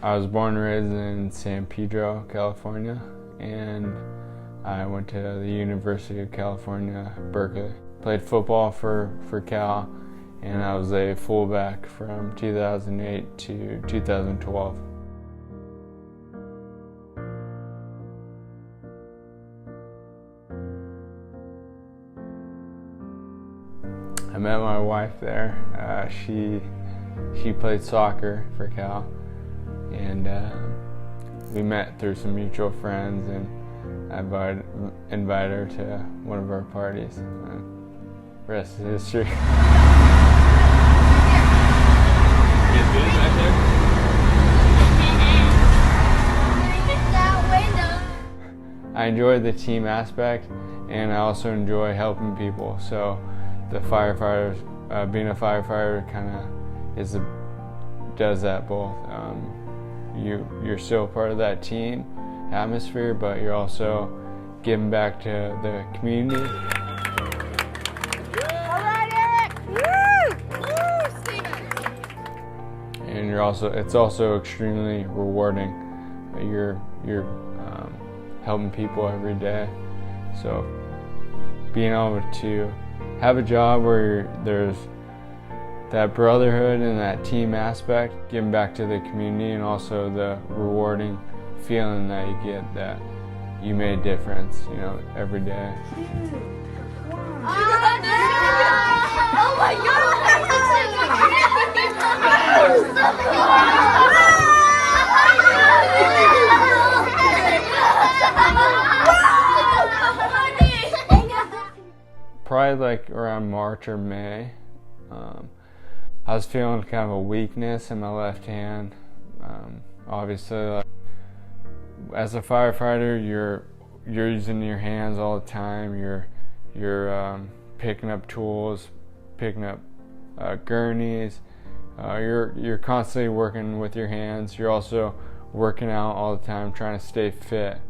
I was born and raised in San Pedro, California, and I went to the University of California, Berkeley. Played football for Cal, and I was a fullback from 2008 to 2012. I met my wife there. She played soccer for Cal, and we met through some mutual friends, and I invited her to one of our parties. The rest is history. I enjoy the team aspect, and I also enjoy helping people. So the firefighters, being a firefighter, kind of does that both. You're still part of that team atmosphere, but you're also giving back to the community. All right, Eric! Woo! Woo, Steven! And it's also extremely rewarding. You're helping people every day. So being able to have a job where there's that brotherhood and that team aspect, giving back to the community, and also the rewarding feeling that you get that you made a difference, every day. Oh my Probably like around March or May, I was feeling kind of a weakness in my left hand. Obviously, as a firefighter, you're using your hands all the time. You're picking up tools, picking up gurneys. You're constantly working with your hands. You're also working out all the time, trying to stay fit.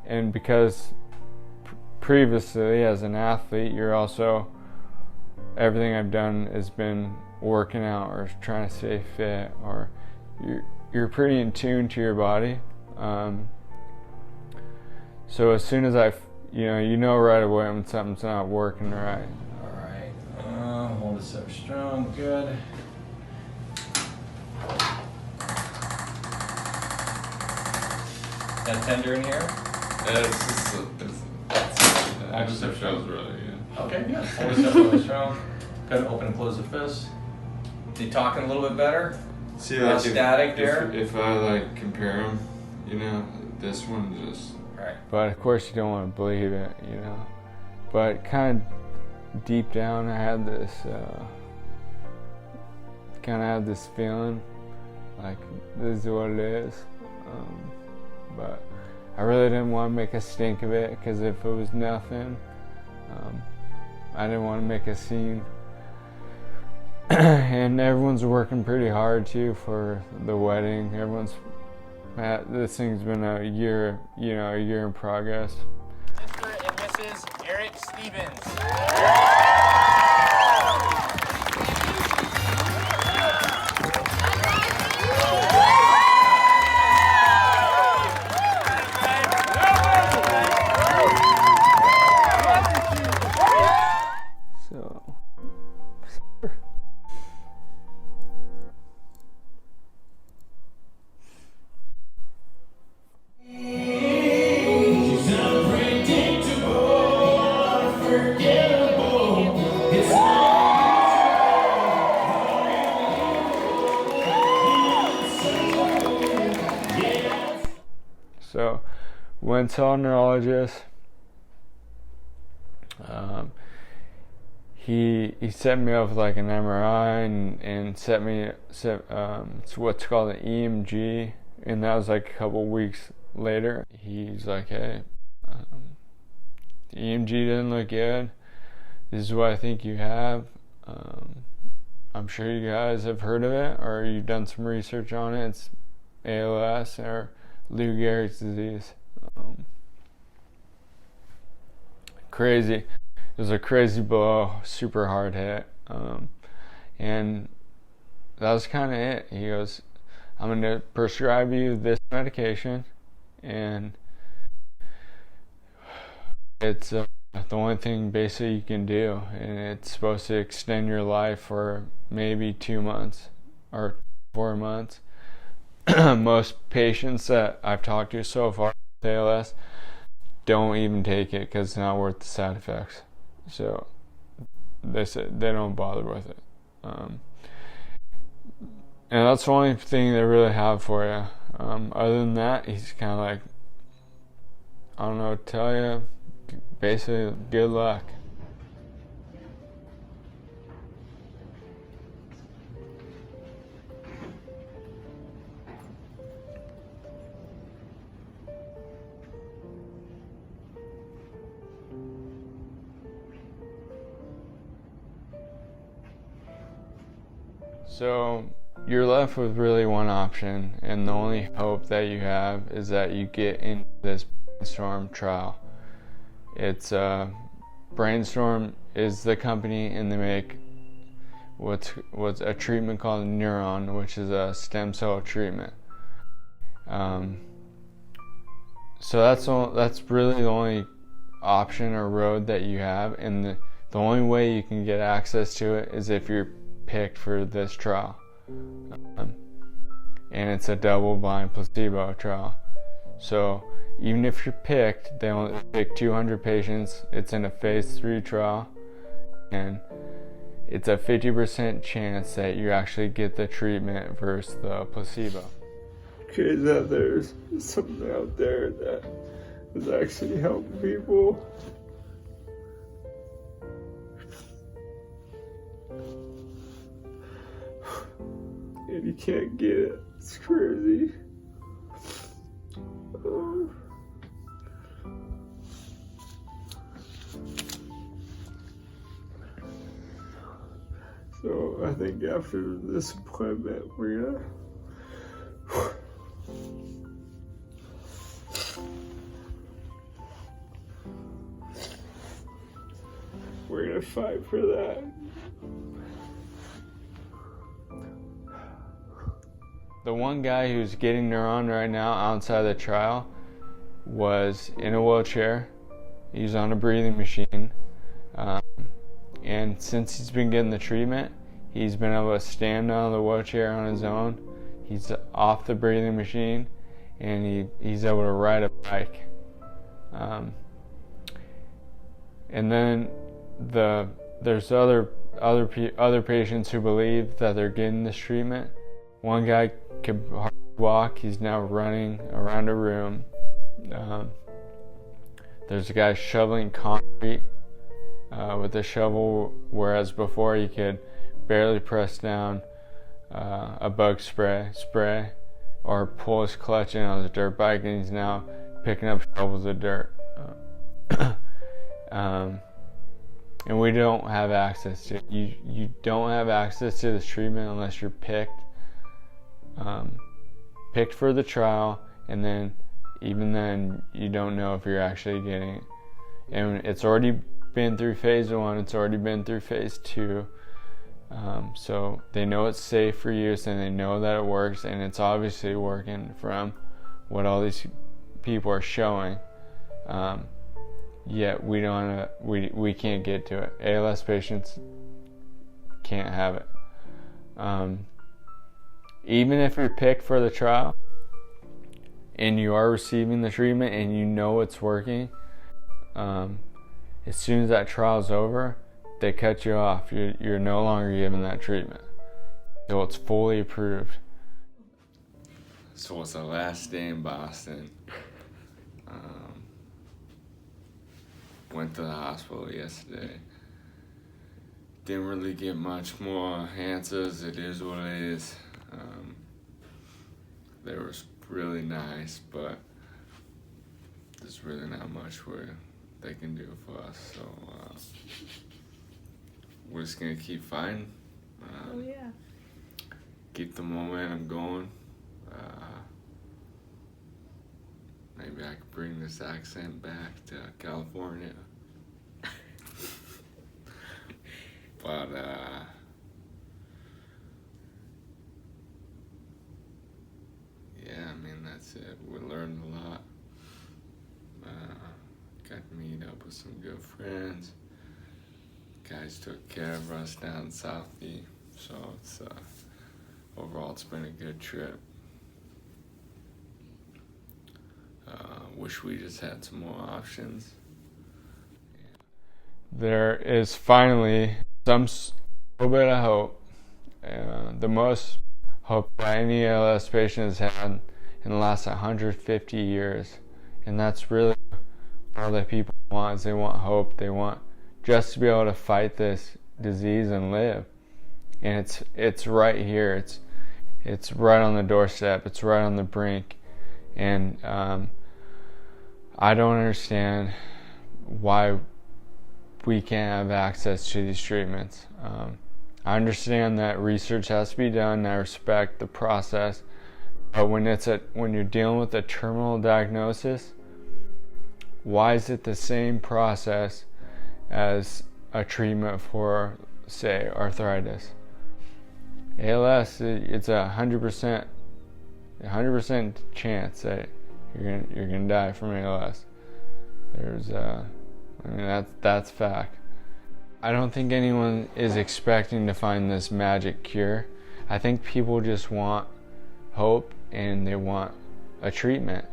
And because previously as an athlete, everything I've done has been working out or trying to stay fit, or you're pretty in tune to your body. So as soon as you know right away when something's not working right. All right, hold this up strong, good. That tender in here? I just have shows really, yeah. Okay, good. Hold this up really strong. Good, open and close the fist. You talking a little bit better? See, like static there? If I compare them, this one just. Right. But of course you don't want to believe it, But kind of deep down, I had this, feeling like this is what it is. But I really didn't want to make a stink of it, because if it was nothing, I didn't want to make a scene. And everyone's working pretty hard too for the wedding. This thing's been a year in progress. Mr. and Mrs. Eric Stevens. So went to a neurologist. He set me up with like an MRI and set it's what's called an EMG, and that was like a couple weeks later. He's like, hey, the EMG doesn't look good. This is what I think you have. I'm sure you guys have heard of it, or you've done some research on it. It's ALS, or Lou Gehrig's disease. Crazy. It was a crazy blow, super hard hit. And that was kind of it. He goes, I'm going to prescribe you this medication, and it's the only thing basically you can do, and it's supposed to extend your life for maybe 2 months or 4 months. Most patients that I've talked to so far with ALS don't even take it because it's not worth the side effects. So they said they don't bother with it. And that's the only thing they really have for you. Other than that, he's kind of like, I don't know what to tell you. Basically, good luck. So you're left with really one option, and the only hope that you have is that you get into this brainstorm trial. It's Brainstorm is the company, and they make what's a treatment called Neuron, which is a stem cell treatment. So that's really the only option or road that you have, and the only way you can get access to it is if you're picked for this trial. And it's a double-blind placebo trial. So even if you're picked, they only pick 200 patients. It's in a phase 3 trial, and it's a 50% chance that you actually get the treatment versus the placebo. Crazy that there's something out there that is actually helping people. And you can't get it. It's crazy. So I think after this appointment, we're gonna fight for that. The one guy who's getting Neuron right now outside the trial was in a wheelchair. He's on a breathing machine. And since he's been getting the treatment, he's been able to stand out of the wheelchair on his own. He's off the breathing machine, and he's able to ride a bike. And then there's other patients who believe that they're getting this treatment. One guy could hardly walk. He's now running around a room. There's a guy shoveling concrete with a shovel, whereas before he could barely press down a bug spray or pull his clutch in on his dirt bike, and he's now picking up shovels of dirt. And we don't have access to it. You don't have access to this treatment unless you're picked for the trial, and then even then you don't know if you're actually getting it. And it's already been through phase 1, it's already been through phase 2, so they know it's safe for use, and they know that it works, and it's obviously working from what all these people are showing. Yet we can't get to it. ALS patients can't have it. Even if you're picked for the trial and you are receiving the treatment and you know it's working, as soon as that trial's over, they cut you off. You're no longer given that treatment. So it's fully approved. So it's the last day in Boston. Went to the hospital yesterday. Didn't really get much more answers. It is what it is. They were really nice, but there's really not much where they can do for us. So we're just gonna keep fighting. Keep the momentum going. Maybe I could bring this accent back to California. But with some good friends. Guys took care of us down South Beach, so it's overall it's been a good trip. Wish we just had some more options. There is finally some little bit of hope. The most hope that any ALS patient has had in the last 150 years. And that's really all that people want, is they want hope. They want just to be able to fight this disease and live. And it's right here. It's right on the doorstep. It's right on the brink. And I don't understand why we can't have access to these treatments. I understand that research has to be done. I respect the process, but when you're dealing with a terminal diagnosis, why is it the same process as a treatment for, say, arthritis? ALS, it's a 100% chance that you're gonna die from ALS. That's fact. I don't think anyone is expecting to find this magic cure. I think people just want hope and they want a treatment.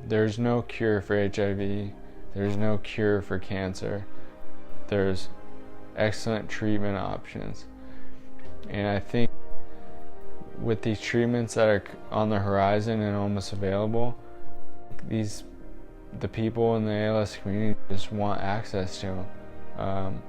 There's no cure for HIV. There's no cure for cancer. There's excellent treatment options. And I think with these treatments that are on the horizon and almost available, the people in the ALS community just want access to them.